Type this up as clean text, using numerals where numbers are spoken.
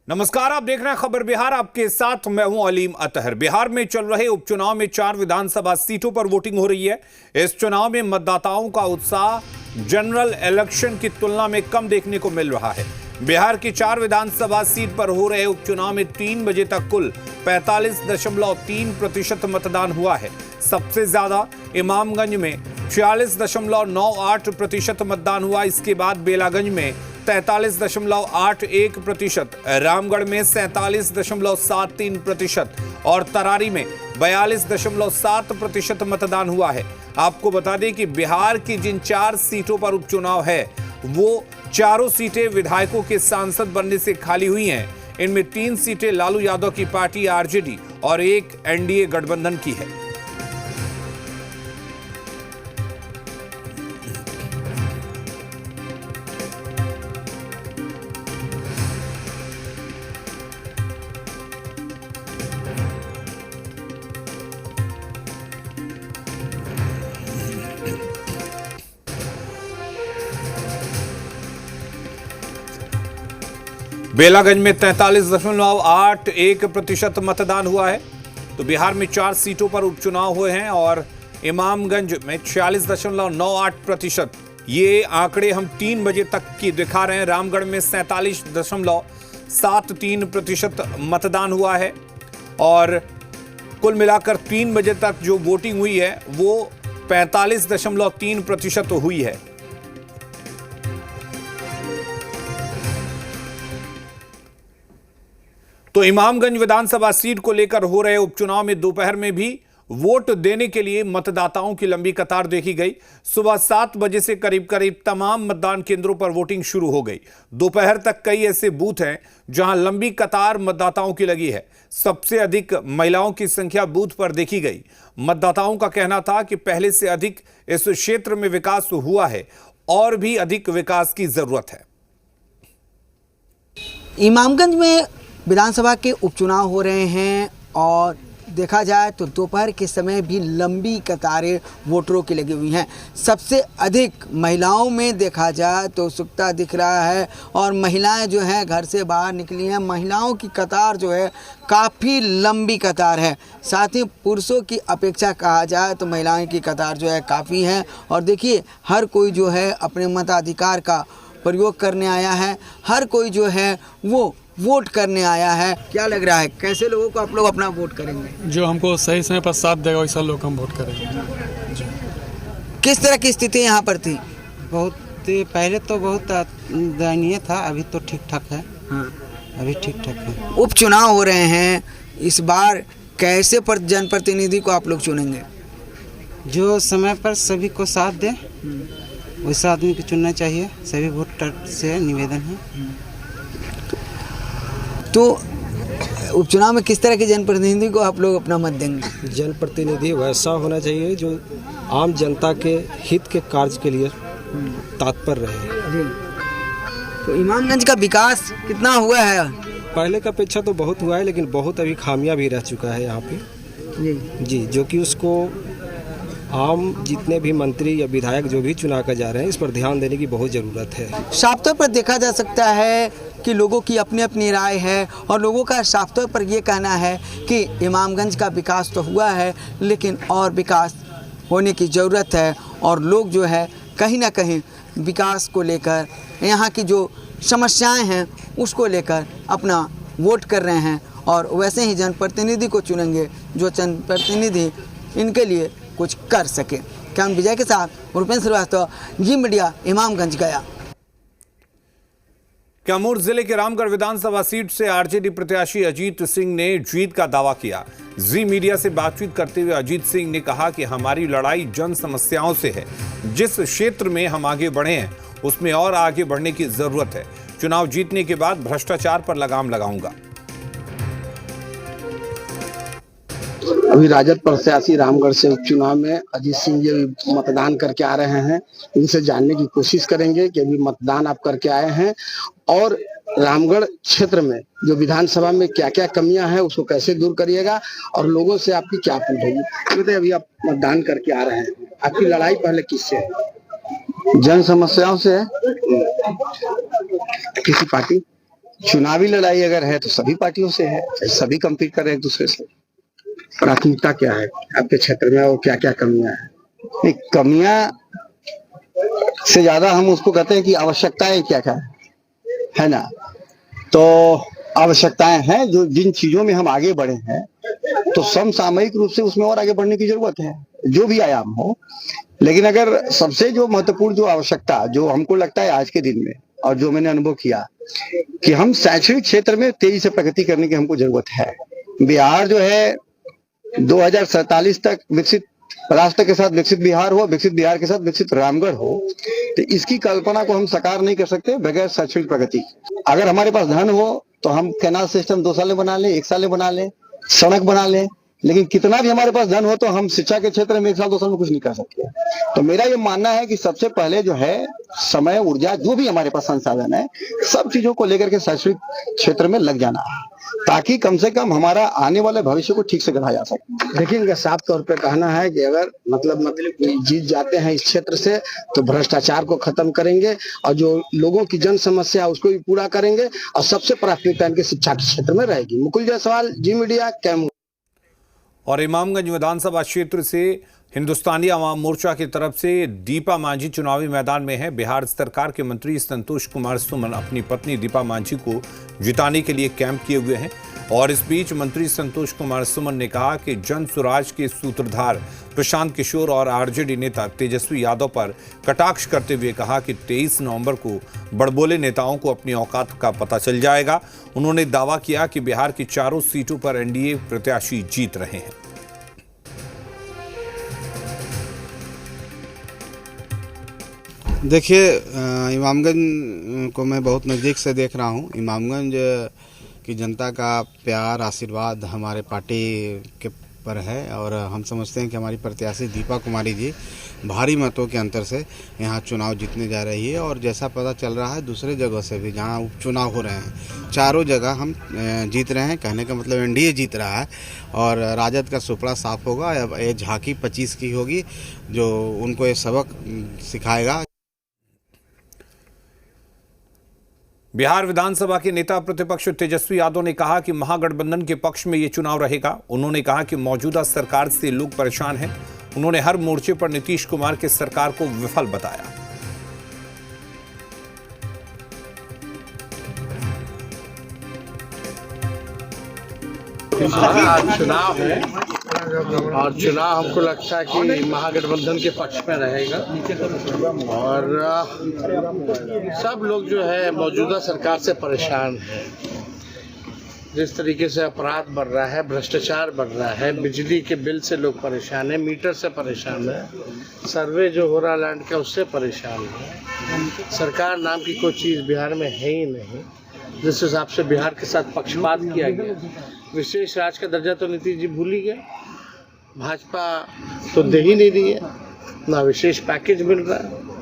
नमस्कार, आप देख रहे हैं खबर बिहार। आपके साथ मैं हूं अलीम अतहर। बिहार में चल रहे उपचुनाव में 4 विधानसभा सीटों पर वोटिंग हो रही है। इस चुनाव में मतदाताओं का उत्साह जनरल इलेक्शन की तुलना में कम देखने को मिल रहा है। बिहार की 4 विधानसभा सीट पर हो रहे उपचुनाव में 3 बजे तक कुल 45.3% मतदान हुआ है। सबसे ज्यादा इमामगंज में 46.98% मतदान हुआ। इसके बाद बेलागंज में 43.81%, रामगढ़ में 47.73% और तरारी में 42.7% मतदान हुआ है। आपको बता दें कि बिहार की जिन 4 सीटों पर उपचुनाव है वो चारों सीटें विधायकों के सांसद बनने से खाली हुई हैं। इनमें 3 सीटें लालू यादव की पार्टी आरजेडी और 1 एनडीए गठबंधन की है। बेलागंज में 43.81% मतदान हुआ है। तो बिहार में 4 सीटों पर उपचुनाव हुए हैं और इमामगंज में 46.98%। ये आंकड़े हम 3 बजे तक की दिखा रहे हैं। रामगढ़ में 47.73% मतदान हुआ है और कुल मिलाकर 3 बजे तक जो वोटिंग हुई है वो 45.3% हुई है। तो इमामगंज विधानसभा सीट को लेकर हो रहे उपचुनाव में दोपहर में भी वोट देने के लिए मतदाताओं की लंबी कतार देखी गई। सुबह 7 बजे से करीब करीब तमाम मतदान केंद्रों पर वोटिंग शुरू हो गई। दोपहर तक कई ऐसे बूथ हैं जहां लंबी कतार मतदाताओं की लगी है। सबसे अधिक महिलाओं की संख्या बूथ पर देखी गई। मतदाताओं का कहना था कि पहले से अधिक इस क्षेत्र में विकास हुआ है और भी अधिक विकास की जरूरत है। इमामगंज में विधानसभा के उपचुनाव हो रहे हैं और देखा जाए तो दोपहर के समय भी लंबी कतारें वोटरों की लगी हुई हैं। सबसे अधिक महिलाओं में देखा जाए तो उत्सुकता दिख रहा है और महिलाएं जो हैं घर से बाहर निकली हैं। महिलाओं की कतार जो है काफ़ी लंबी कतार है। साथ ही पुरुषों की अपेक्षा कहा जाए तो महिलाओं की कतार जो है काफ़ी है। और देखिए हर कोई जो है अपने मताधिकार का प्रयोग करने आया है। हर कोई जो है वो वोट करने आया है। क्या लग रहा है कैसे लोगों को आप लोग अपना वोट करेंगे? जो हमको सही समय पर साथ देगा वैसा लोग हम वोट करेंगे। किस तरह की स्थिति यहाँ पर थी? बहुत पहले तो बहुत दयनीय था, अभी तो ठीक ठाक है। हाँ। अभी ठीक ठाक है। उपचुनाव हो रहे हैं इस बार, कैसे पर जनप्रतिनिधि को आप लोग चुनेंगे? जो समय पर सभी को साथ दे वैसा आदमी को चुनना चाहिए। सभी वोटर से निवेदन है। तो उपचुनाव में किस तरह के जनप्रतिनिधि को आप लोग अपना मत देंगे? जनप्रतिनिधि वैसा होना चाहिए जो आम जनता के हित के कार्य के लिए तत्पर रहे। तो इमामगंज का विकास कितना हुआ है? पहले का अपेक्षा तो बहुत हुआ है, लेकिन बहुत अभी खामियां भी रह चुका है यहाँ पे जी, जो कि उसको आम जितने भी मंत्री या विधायक जो भी चुना कर जा रहे हैं इस पर ध्यान देने की बहुत ज़रूरत है। साफ तौर पर देखा जा सकता है कि लोगों की अपनी अपनी राय है और लोगों का साफ तौर पर ये कहना है कि इमामगंज का विकास तो हुआ है लेकिन और विकास होने की ज़रूरत है। और लोग जो है कहीं ना कहीं विकास को लेकर, यहाँ की जो समस्याएं हैं उसको लेकर अपना वोट कर रहे हैं और वैसे ही जनप्रतिनिधि को चुनेंगे जो जनप्रतिनिधि इनके लिए कुछ कर सके। कैमरा विजय के साथ रुपेंद्र श्रीवास्तव, जी मीडिया, इमामगंज गया। कैमूर जिले के रामगढ़ विधानसभा सीट से आरजेडी प्रत्याशी अजीत सिंह ने जीत का दावा किया। जी मीडिया से बातचीत करते हुए अजीत सिंह ने कहा कि हमारी लड़ाई जन समस्याओं से है। जिस क्षेत्र में हम आगे बढ़े हैं उसमें और आगे बढ़ने की जरूरत है। चुनाव जीतने के बाद भ्रष्टाचार पर लगाम लगाऊंगा। अभी राजद प्रत्याशी रामगढ़ से उपचुनाव में अजीत सिंह जी मतदान करके आ रहे हैं। इनसे जानने की कोशिश करेंगे कि अभी मतदान आप करके आए हैं और रामगढ़ क्षेत्र में जो विधानसभा में क्या क्या कमियां हैं उसको कैसे दूर करिएगा और लोगों से आपकी क्या अपील होगी। अभी आप मतदान करके आ रहे हैं, आपकी लड़ाई पहले किससे है? जन समस्याओं से है। किसी पार्टी चुनावी लड़ाई अगर है तो सभी पार्टियों से है, सभी कम्पीट कर रहे हैं एक दूसरे से। प्राथमिकता क्या है आपके क्षेत्र में और क्या क्या कमियां हैं? नहीं, कमियां से ज्यादा हम उसको कहते हैं कि आवश्यकताएं क्या क्या है ना। तो आवश्यकताएं हैं जो जिन चीजों में हम आगे बढ़े हैं, तो समसामयिक रूप से उसमें और आगे बढ़ने की जरूरत है, जो भी आयाम हो। लेकिन अगर सबसे जो महत्वपूर्ण जो आवश्यकता जो हमको लगता है आज के दिन में, और जो मैंने अनुभव किया कि हम शैक्षणिक क्षेत्र में तेजी से प्रगति करने की हमको जरूरत है। बिहार जो है 2047 तक विकसित राष्ट्र के साथ विकसित बिहार हो, विकसित बिहार के साथ विकसित रामगढ़ हो, तो इसकी कल्पना को हम साकार नहीं कर सकते बगैर शैक्षणिक प्रगति। अगर हमारे पास धन हो तो हम कैनाल सिस्टम 2 साल में बना लें, 1 साल में बना लें, सड़क बना लें, लेकिन कितना भी हमारे पास धन हो तो हम शिक्षा के क्षेत्र में 1 साल 2 साल में कुछ नहीं कर सकते। तो मेरा ये मानना है कि सबसे पहले जो है समय, ऊर्जा, जो भी हमारे पास संसाधन है, सब चीजों को लेकर के शैक्षणिक क्षेत्र में लग जाना है, ताकि कम से कम हमारा आने वाले भविष्य को ठीक से गढ़ा जा सके। लेकिन साफ तौर पे कहना है कि अगर मतलब जीत जाते हैं इस क्षेत्र से तो भ्रष्टाचार को खत्म करेंगे और जो लोगों की जन समस्या उसको भी पूरा करेंगे, और सबसे प्राथमिकता इनके शिक्षा के क्षेत्र में रहेगी। मुकुल जायसवाल, जी मीडिया, कैमूर। और इमामगंज विधानसभा क्षेत्र से हिंदुस्तानी अवाम मोर्चा की तरफ से दीपा मांझी चुनावी मैदान में है। बिहार सरकार के मंत्री संतोष कुमार सुमन अपनी पत्नी दीपा मांझी को जिताने के लिए कैंप किए हुए हैं। और इस बीच मंत्री संतोष कुमार सुमन ने कहा कि जन स्वराज के सूत्रधार प्रशांत किशोर और आरजेडी नेता तेजस्वी यादव पर कटाक्ष करते हुए कहा कि 23 नवंबर को बड़बोले नेताओं को अपनी औकात का पता चल जाएगा। उन्होंने दावा किया कि बिहार की चारों सीटों पर एनडीए प्रत्याशी जीत रहे हैं। देखिए, इमामगंज को मैं बहुत नज़दीक से देख रहा हूँ। इमामगंज की जनता का प्यार, आशीर्वाद हमारे पार्टी के पर है और हम समझते हैं कि हमारी प्रत्याशी दीपा कुमारी जी भारी मतों के अंतर से यहाँ चुनाव जीतने जा रही है। और जैसा पता चल रहा है दूसरे जगह से भी जहाँ उपचुनाव हो रहे हैं, चारों जगह हम जीत रहे हैं। कहने का मतलब एनडीए जीत रहा है और राजद का सुपड़ा साफ होगा। अब ये झांकी 25 की होगी जो उनको ये सबक सिखाएगा। बिहार विधानसभा के नेता प्रतिपक्ष तेजस्वी यादव ने कहा कि महागठबंधन के पक्ष में ये चुनाव रहेगा। उन्होंने कहा कि मौजूदा सरकार से लोग परेशान हैं। उन्होंने हर मोर्चे पर नीतीश कुमार की सरकार को विफल बताया। चुनाव है और चुनाव हमको लगता है कि महागठबंधन के पक्ष में रहेगा और सब लोग जो है मौजूदा सरकार से परेशान है। जिस तरीके से अपराध बढ़ रहा है, भ्रष्टाचार बढ़ रहा है, बिजली के बिल से लोग परेशान हैं, मीटर से परेशान है, सर्वे जो हो रहा लैंड का उससे परेशान है। सरकार नाम की कोई चीज़ बिहार में है ही नहीं। जिस हिसाब से बिहार के साथ पक्षपात किया गया, विशेष राज्य का दर्जा तो नीतीश जी भूल ही गए। भाजपा तो दे ही नहीं रही है, ना विशेष पैकेज मिल रहा है।